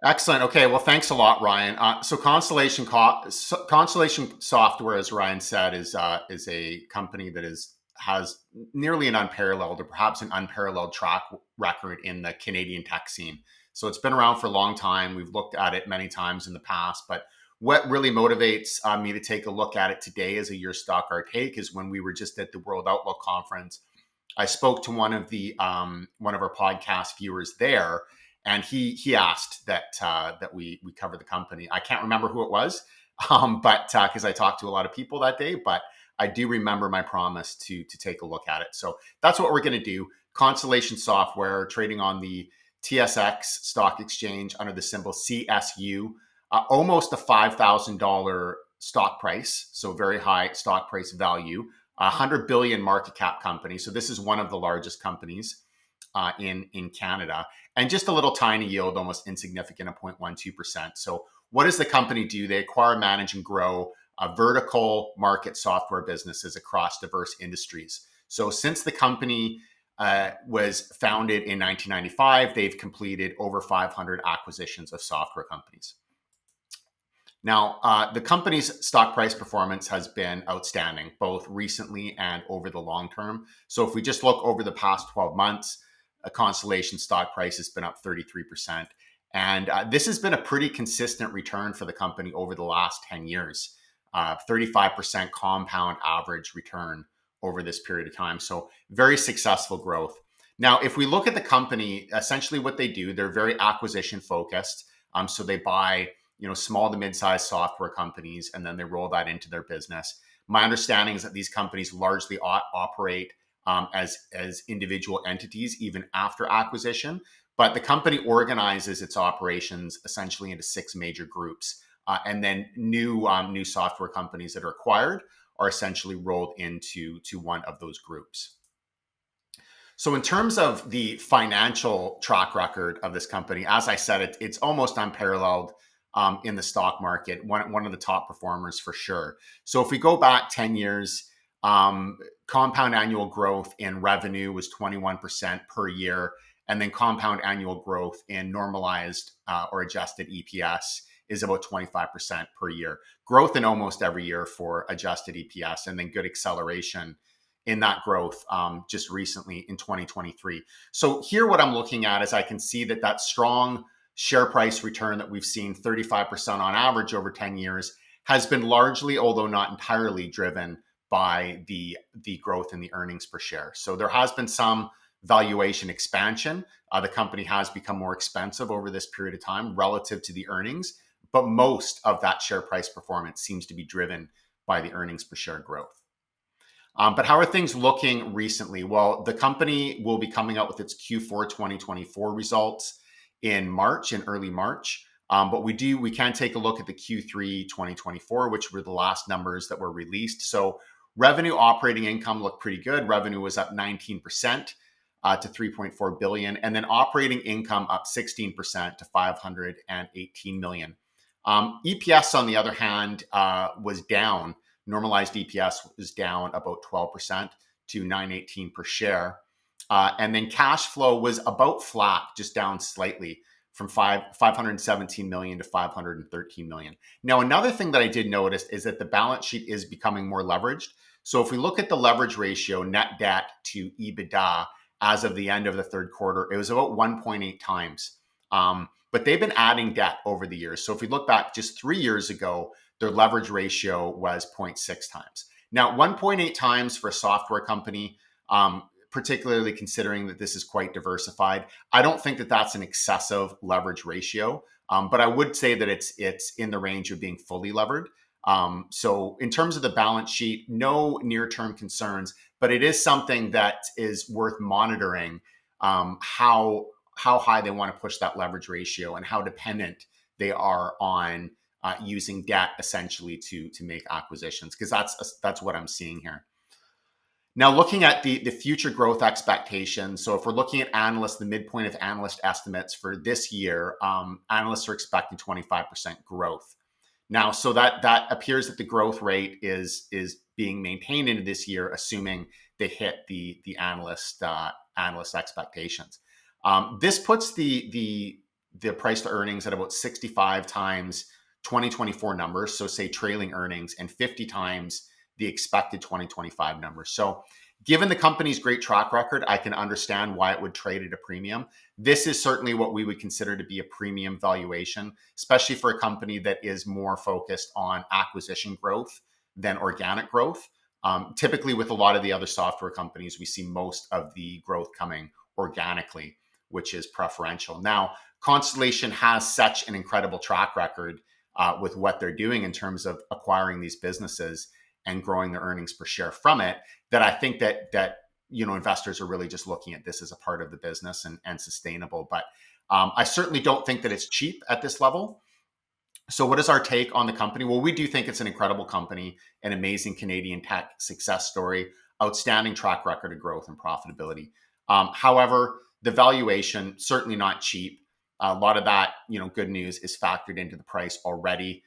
Excellent. Okay. Well, thanks a lot, Ryan. So Constellation Software, as Ryan said, is a company that has nearly an unparalleled, or perhaps an unparalleled track record in the Canadian tech scene. So it's been around for a long time. We've looked at it many times in the past, but what really motivates me to take a look at it today as a Your Stock Our Take is when we were just at the World Outlook Conference. I spoke to one of our podcast viewers there, and he asked that we cover the company. I can't remember who it was, but because I talked to a lot of people that day, but I do remember my promise to take a look at it. So that's what we're going to do. Constellation Software, trading on the TSX stock exchange under the symbol CSU, almost a $5,000 stock price, so very high stock price value. 100 billion market cap company. So this is one of the largest companies in Canada, and just a little tiny yield, almost insignificant, at 0.12%. So what does the company do? They acquire, manage, and grow vertical market software businesses across diverse industries. So since the company was founded in 1995, they've completed over 500 acquisitions of software companies. Now, the company's stock price performance has been outstanding, both recently and over the long term. So if we just look over the past 12 months, a Constellation stock price has been up 33%. And this has been a pretty consistent return for the company over the last 10 years, 35% compound average return over this period of time. So very successful growth. Now, if we look at the company, essentially what they do, they're very acquisition focused. So they buy small to mid-sized software companies, and then they roll that into their business. My understanding is that these companies largely operate as individual entities, even after acquisition. But the company organizes its operations essentially into 6 major groups, and then new software companies that are acquired are essentially rolled into one of those groups. So in terms of the financial track record of this company, as I said, it's almost unparalleled in the stock market, one of the top performers for sure. So if we go back 10 years, compound annual growth in revenue was 21% per year, and then compound annual growth in normalized or adjusted EPS is about 25% per year. Growth in almost every year for adjusted EPS, and then good acceleration in that growth just recently in 2023. So here what I'm looking at is I can see that strong share price return that we've seen, 35% on average over 10 years, has been largely, although not entirely, driven by the growth in the earnings per share. So there has been some valuation expansion. The company has become more expensive over this period of time relative to the earnings, but most of that share price performance seems to be driven by the earnings per share growth. But how are things looking recently? Well, the company will be coming out with its Q4 2024 results in early March. But we can take a look at the Q3 2024, which were the last numbers that were released. So revenue, operating income looked pretty good. Revenue was up 19% to 3.4 billion, and then operating income up 16% to 518 million. EPS, on the other hand, was down. Normalized EPS was down about 12% to 9.18 per share. And then cash flow was about flat, just down slightly from 517 million to 513 million. Now, another thing that I did notice is that the balance sheet is becoming more leveraged. So if we look at the leverage ratio, net debt to EBITDA, as of the end of the third quarter, it was about 1.8 times. But they've been adding debt over the years. So if we look back just 3 years ago, their leverage ratio was 0.6 times. Now, 1.8 times for a software company, particularly considering that this is quite diversified, I don't think that that's an excessive leverage ratio, but I would say that it's in the range of being fully levered. So in terms of the balance sheet, no near-term concerns, but it is something that is worth monitoring, how high they want to push that leverage ratio and how dependent they are on using debt essentially to make acquisitions, because that's what I'm seeing here. Now, looking at the future growth expectations, so if we're looking at analysts, the midpoint of analyst estimates for this year, analysts are expecting 25% growth. Now, so that appears that the growth rate is being maintained into this year, assuming they hit the analyst expectations. This puts the the price to earnings at about 65 times 2024 numbers. So say trailing earnings, and 50 times the expected 2025 numbers. So given the company's great track record, I can understand why it would trade at a premium. This is certainly what we would consider to be a premium valuation, especially for a company that is more focused on acquisition growth than organic growth. Typically, with a lot of the other software companies, we see most of the growth coming organically, which is preferential. Now, Constellation has such an incredible track record with what they're doing in terms of acquiring these businesses and growing their earnings per share from it, that I think that investors are really just looking at this as a part of the business and sustainable. But I certainly don't think that it's cheap at this level. So what is our take on the company? Well, we do think it's an incredible company, an amazing Canadian tech success story, outstanding track record of growth and profitability. However, the valuation, certainly not cheap. A lot of that, good news is factored into the price already.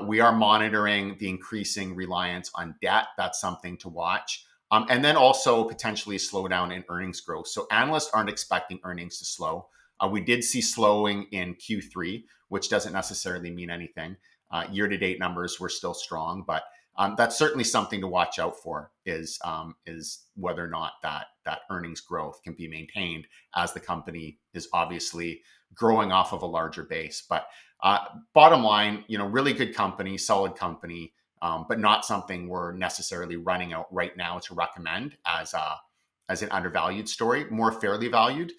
We are monitoring the increasing reliance on debt. That's something to watch. And then also potentially a slowdown in earnings growth. So analysts aren't expecting earnings to slow. We did see slowing in Q3, which doesn't necessarily mean anything. Year-to-date numbers were still strong, but that's certainly something to watch out for, is whether or not that earnings growth can be maintained as the company is obviously growing off of a larger base. But bottom line, really good company, solid company, but not something we're necessarily running out right now to recommend as an undervalued story, more fairly valued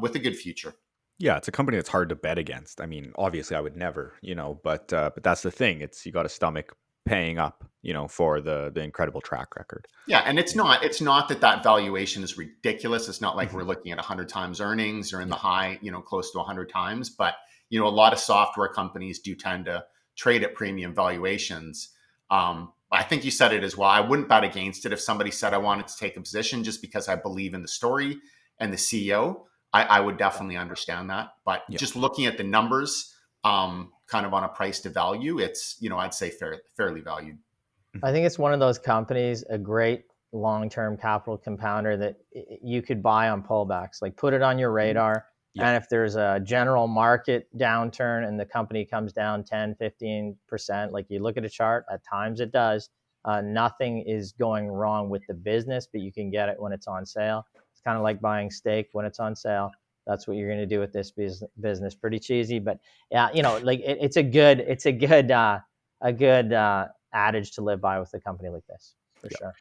with a good future. Yeah, it's a company that's hard to bet against. I mean, obviously, I would never, but that's the thing. It's you got to stomach paying up, for the incredible track record. Yeah, and it's Yeah. not that valuation is ridiculous. It's not like we're Mhm. looking at 100 times earnings or in the Yeah. high, close to 100 times. But a lot of software companies do tend to trade at premium valuations. I think you said it as well. I wouldn't bet against it if somebody said I wanted to take a position just because I believe in the story and the CEO. I would definitely understand that. But Yeah. just looking at the numbers, kind of on a price to value, it's I'd say fairly valued. I Mhm. think it's one of those companies, a great long-term capital compounder that you could buy on pullbacks, like put it on your radar. Yeah. And if there's a general market downturn and the company comes down 10, 15%, like you look at a chart, at times it does, nothing is going wrong with the business, but you can get it when it's on sale. It's kind of like buying steak when it's on sale. That's what you're going to do with this business. Pretty cheesy, but yeah, like it's a good adage to live by with a company like this, for Yeah. sure.